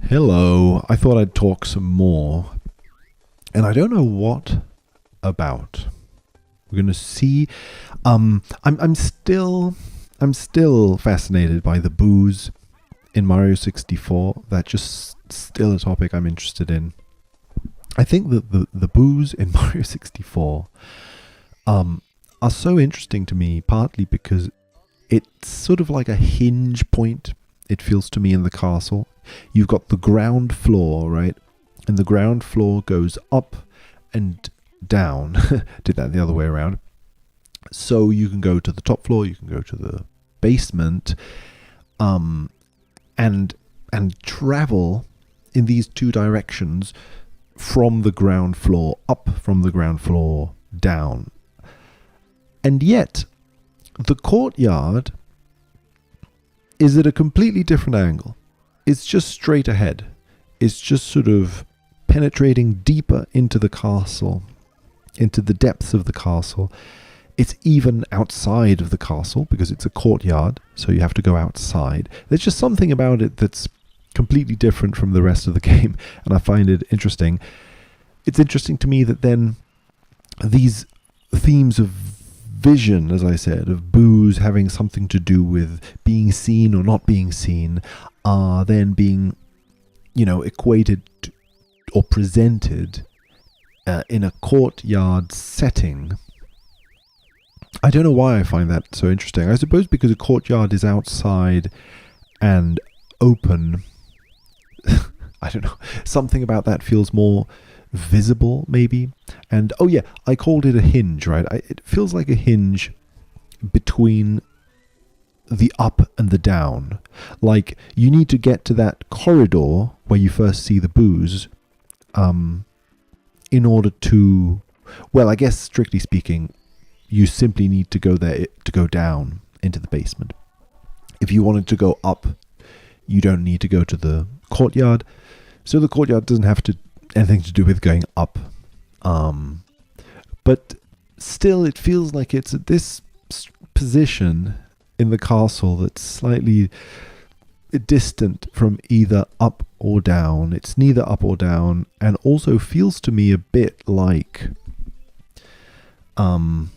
Hello. I thought I'd talk some more, and I don't know what about. We're gonna see. I'm still fascinated by the booze in Mario 64. That's just still a topic I'm interested in. I think that the booze in Mario 64 are so interesting to me, partly because it's sort of like a hinge point, it feels to me, in the castle. You've got the ground floor, right? And the ground floor goes up and down. Did that the other way around. So you can go to the top floor, you can go to the basement, and travel in these two directions from the ground floor up, from the ground floor down. And yet, the courtyard is at a completely different angle. It's just straight ahead. It's just sort of penetrating deeper into the castle, into the depths of the castle. It's even outside of the castle because it's a courtyard, so you have to go outside. There's just something about it that's completely different from the rest of the game, and I find it interesting. It's interesting to me that then these themes of vision, as I said, of booze having something to do with being seen or not being seen, are then being, equated to, or presented in a courtyard setting. I don't know why I find that so interesting. I suppose because a courtyard is outside and open. I don't know. Something about that feels more visible, maybe. And oh yeah, I called it a hinge, right? It feels like a hinge between the up and the down. Like you need to get to that corridor where you first see the booze in order to, well, I guess strictly speaking, you simply need to go there to go down into the basement. If you wanted to go up, you don't need to go to the courtyard. So the courtyard doesn't have anything to do with going up. But still, it feels like it's at this position in the castle that's slightly distant from either up or down. It's neither up or down, and also feels to me a bit like the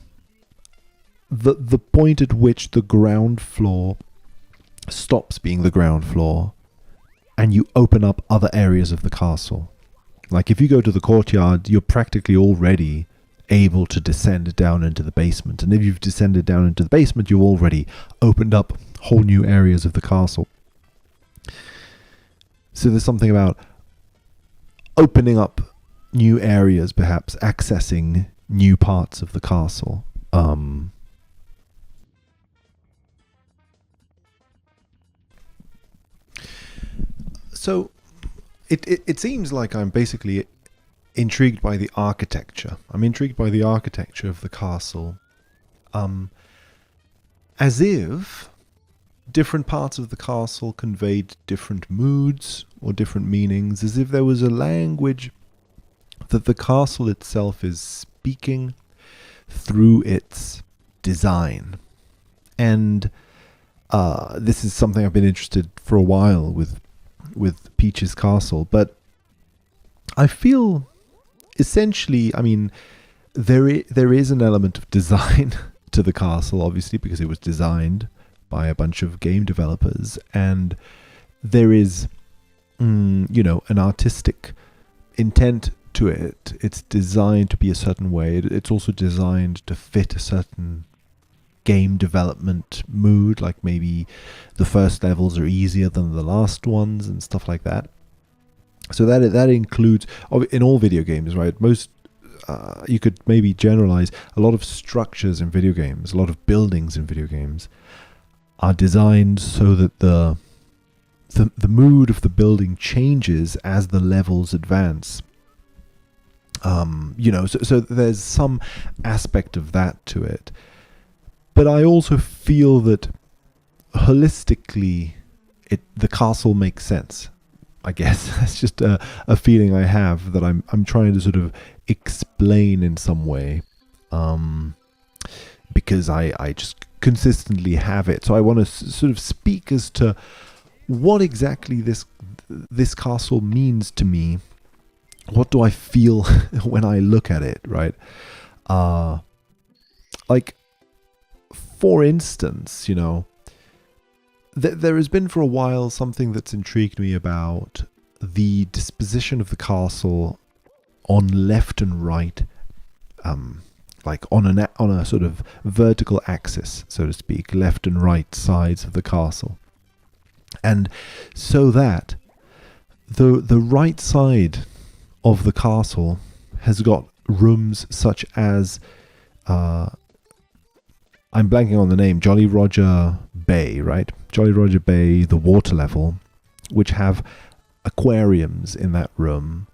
point at which the ground floor stops being the ground floor and you open up other areas of the castle. Like if you go to the courtyard, you're practically already able to descend down into the basement. And if you've descended down into the basement, you've already opened up whole new areas of the castle. So there's something about opening up new areas, perhaps accessing new parts of the castle. So it seems like I'm basically intrigued by the architecture. I'm intrigued by the architecture of the castle. As if different parts of the castle conveyed different moods or different meanings, as if there was a language that the castle itself is speaking through its design. And this is something I've been interested for a while with Peach's Castle, but I feel essentially, there is an element of design to the castle, obviously, because it was designed by a bunch of game developers, and there is, an artistic intent to it. It's designed to be a certain way. It's also designed to fit a certain game development mood, like maybe the first levels are easier than the last ones and stuff like that. So that includes, in all video games, right? Most you could maybe generalize a lot of structures in video games, a lot of buildings in video games are designed so that the mood of the building changes as the levels advance. So there's some aspect of that to it. But I also feel that holistically, the castle makes sense. I guess that's just a feeling I have that I'm trying to sort of explain in some way, because I just consistently have it. So I want to sort of speak as to what exactly this castle means to me. What do I feel when I look at it, right? Like, for instance, there has been for a while something that's intrigued me about the disposition of the castle on left and right, like on a sort of vertical axis, so to speak, left and right sides of the castle. And so that the right side of the castle has got rooms such as, I'm blanking on the name, Jolly Roger Bay, right? Jolly Roger Bay, the water level, which have aquariums in that room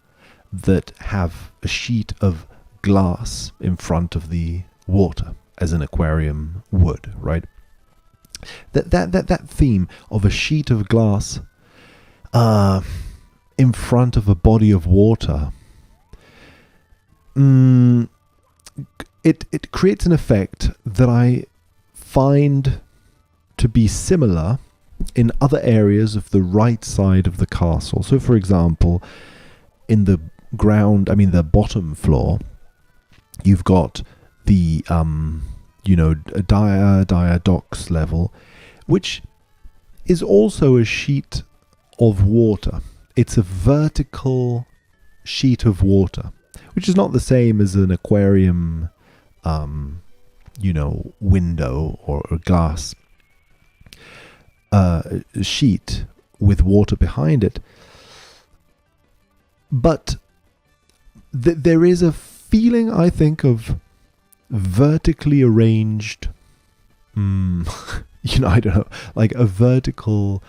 that have a sheet of glass in front of the water, as an aquarium would, right? That theme of a sheet of glass in front of a body of water, it creates an effect that I find to be similar in other areas of the right side of the castle. So, for example, in the bottom floor, you've got the dire docks level, which is also a sheet of water. It's a vertical sheet of water, which is not the same as an aquarium, window or a glass sheet with water behind it. But there is a feeling, I think, of vertically arranged, I don't know, like a vertical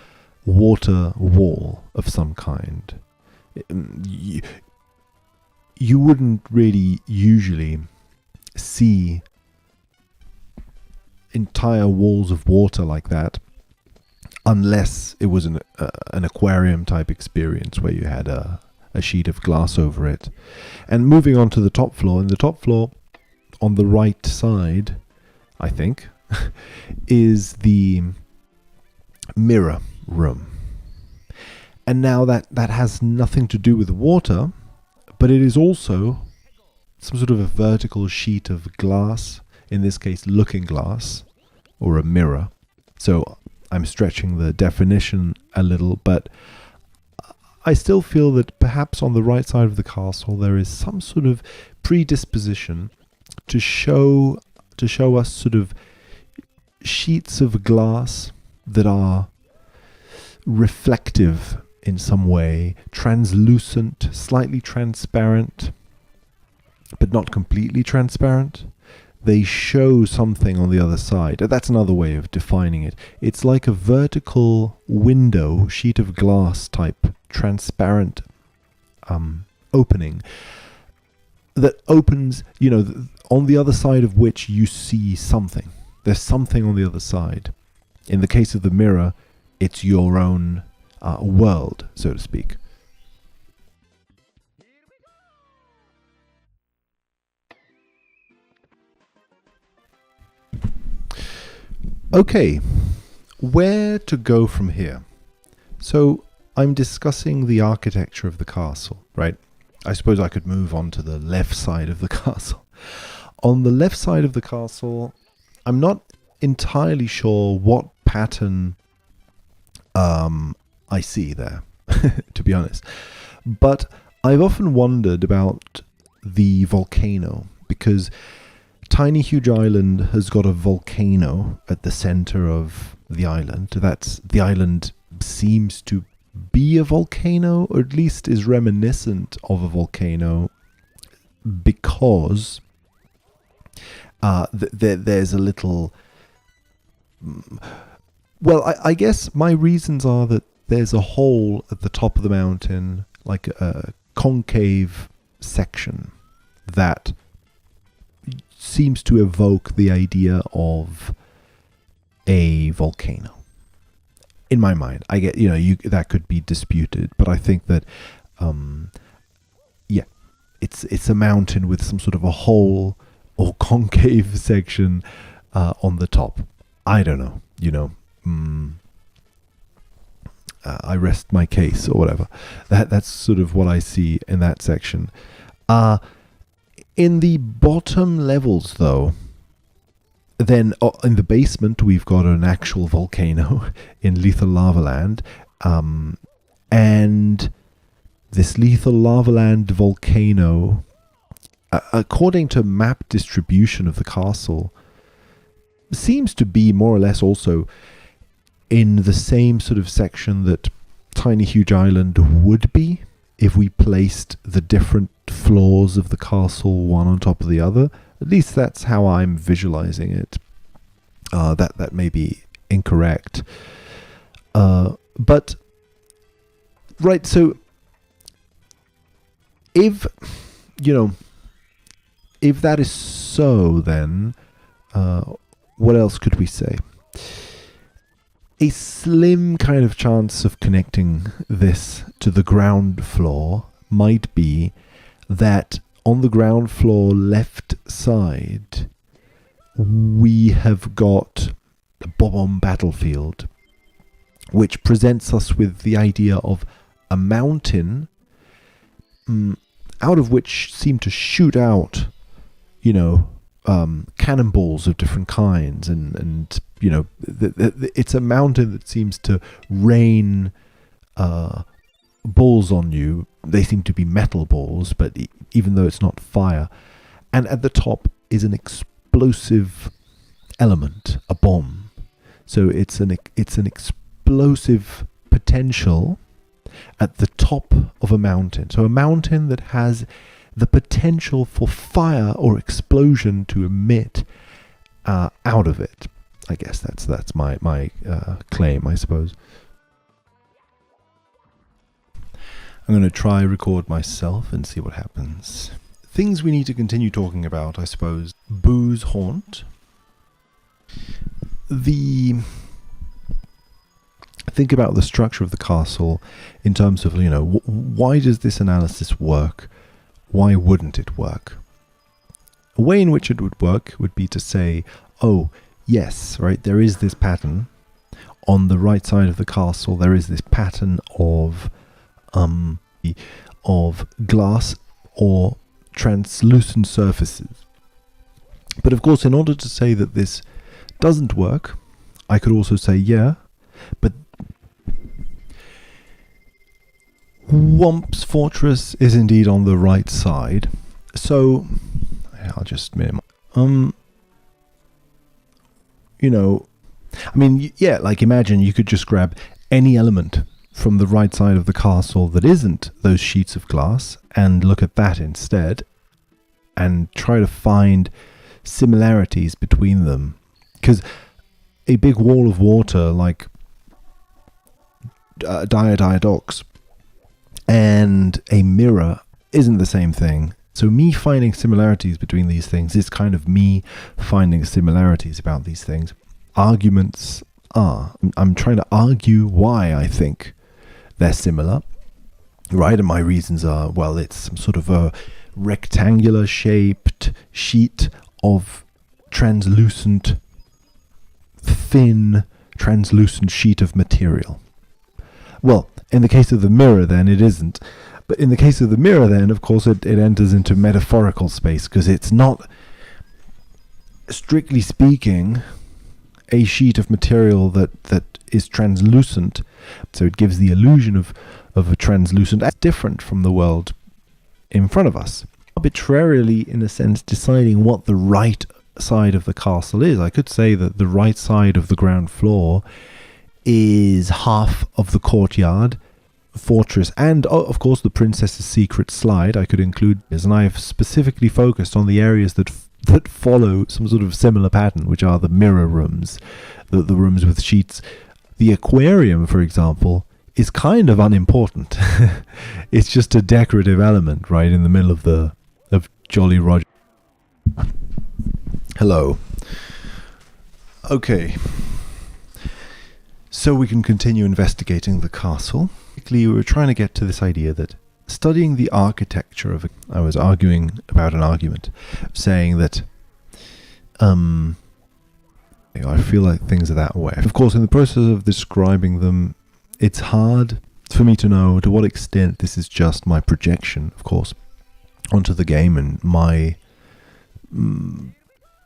water wall of some kind. You wouldn't really usually see entire walls of water like that unless it was an aquarium type experience where you had a sheet of glass over it. And moving on to the top floor, on the right side, I think, is the mirror room. And now that has nothing to do with water, but it is also some sort of a vertical sheet of glass, in this case looking glass, or a mirror. So I'm stretching the definition a little, but I still feel that perhaps on the right side of the castle there is some sort of predisposition to show us sort of sheets of glass that are reflective in some way, translucent, slightly transparent, but not completely transparent. They show something on the other side. That's another way of defining it. It's like a vertical window, sheet of glass type, transparent opening that opens, on the other side of which you see something. There's something on the other side. In the case of the mirror, it's your own world, so to speak. Okay, where to go from here? So I'm discussing the architecture of the castle, right? I suppose I could move on to the left side of the castle. On the left side of the castle, I'm not entirely sure what pattern I see there, to be honest. But I've often wondered about the volcano, because Tiny Huge Island has got a volcano at the center of the island. The island seems to be a volcano, or at least is reminiscent of a volcano, because there's a little... Well, I guess my reasons are that there's a hole at the top of the mountain, like a concave section that seems to evoke the idea of a volcano. In my mind, I get, that could be disputed, but I think that, it's a mountain with some sort of a hole or concave section on the top. I don't know, I rest my case, or whatever. That's sort of what I see in that section. In the bottom levels, though, then in the basement, we've got an actual volcano in Lethal Lava Land. And this Lethal Lava Land volcano, according to map distribution of the castle, seems to be more or less also in the same sort of section that Tiny Huge Island would be if we placed the different floors of the castle one on top of the other. At least that's how I'm visualizing it. That may be incorrect. But, right, so if that is so, then what else could we say? A slim kind of chance of connecting this to the ground floor might be that on the ground floor left side, we have got a Bob-omb battlefield, which presents us with the idea of a mountain out of which seem to shoot out, cannonballs of different kinds, and it's a mountain that seems to rain balls on you. They seem to be metal balls, but even though it's not fire. And at the top is an explosive element, a bomb. So it's an explosive potential at the top of a mountain. So a mountain that has the potential for fire or explosion to emit out of it. I guess that's my claim, I suppose. I'm going to try record myself and see what happens. Things we need to continue talking about, I suppose. Boo's haunt. Think about the structure of the castle in terms of, why does this analysis work? Why wouldn't it work? A way in which it would work would be to say, oh, yes, right, there is this pattern. On the right side of the castle, there is this pattern of glass or translucent surfaces. But of course, in order to say that this doesn't work, I could also say, yeah, but Womp's fortress is indeed on the right side. So I'll just minimize. Imagine you could just grab any element from the right side of the castle that isn't those sheets of glass and look at that instead and try to find similarities between them. Because a big wall of water like Dire Docks and a mirror isn't the same thing. So me finding similarities between these things is kind of me finding similarities about these things. Arguments are. I'm trying to argue why I think they're similar, right? And my reasons are, well, it's some sort of a rectangular shaped sheet of thin, translucent sheet of material. Well, in the case of the mirror, then, it isn't. But in the case of the mirror, then, of course, it enters into metaphorical space, because it's not, strictly speaking, a sheet of material that is translucent. So it gives the illusion of a translucent, different from the world in front of us. Arbitrarily, in a sense, deciding what the right side of the castle is. I could say that the right side of the ground floor is half of the courtyard, fortress, and of course the princess's secret slide. I could include this, and I have specifically focused on the areas that follow some sort of similar pattern, which are the mirror rooms, the rooms with sheets. The aquarium, for example, is kind of unimportant. It's just a decorative element right in the middle of Jolly Roger. Hello. Okay. So we can continue investigating the castle. We were trying to get to this idea that studying the architecture of I was arguing about an argument, saying that I feel like things are that way. Of course, in the process of describing them, it's hard for me to know to what extent this is just my projection, of course, onto the game and my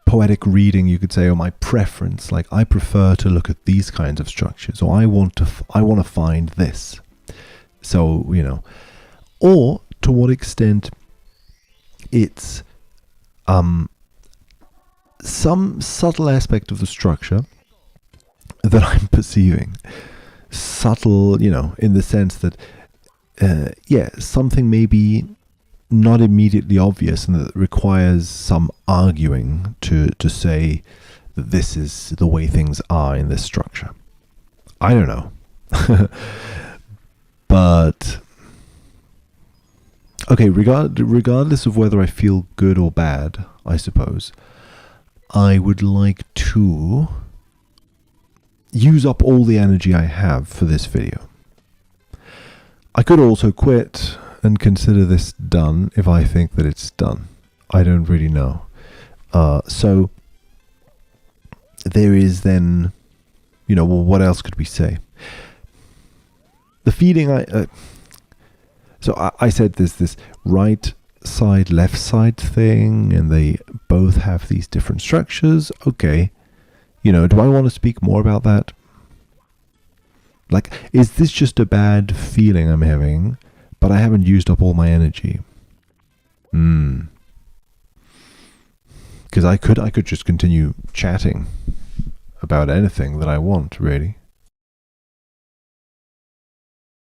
poetic reading, you could say, or my preference. Like, I prefer to look at these kinds of structures, or I want to find this. So, or to what extent it's some subtle aspect of the structure that I'm perceiving. Subtle, in the sense that, something maybe not immediately obvious and that requires some arguing to say that this is the way things are in this structure. I don't know. But okay, regardless of whether I feel good or bad, I suppose, I would like to use up all the energy I have for this video. I could also quit and consider this done if I think that it's done. I don't really know. So there is then, well, what else could we say? The feeling I said there's this right side, left side thing, and they both have these different structures. Okay. Do I want to speak more about that? Like, is this just a bad feeling I'm having, but I haven't used up all my energy? Because I could just continue chatting about anything that I want, really.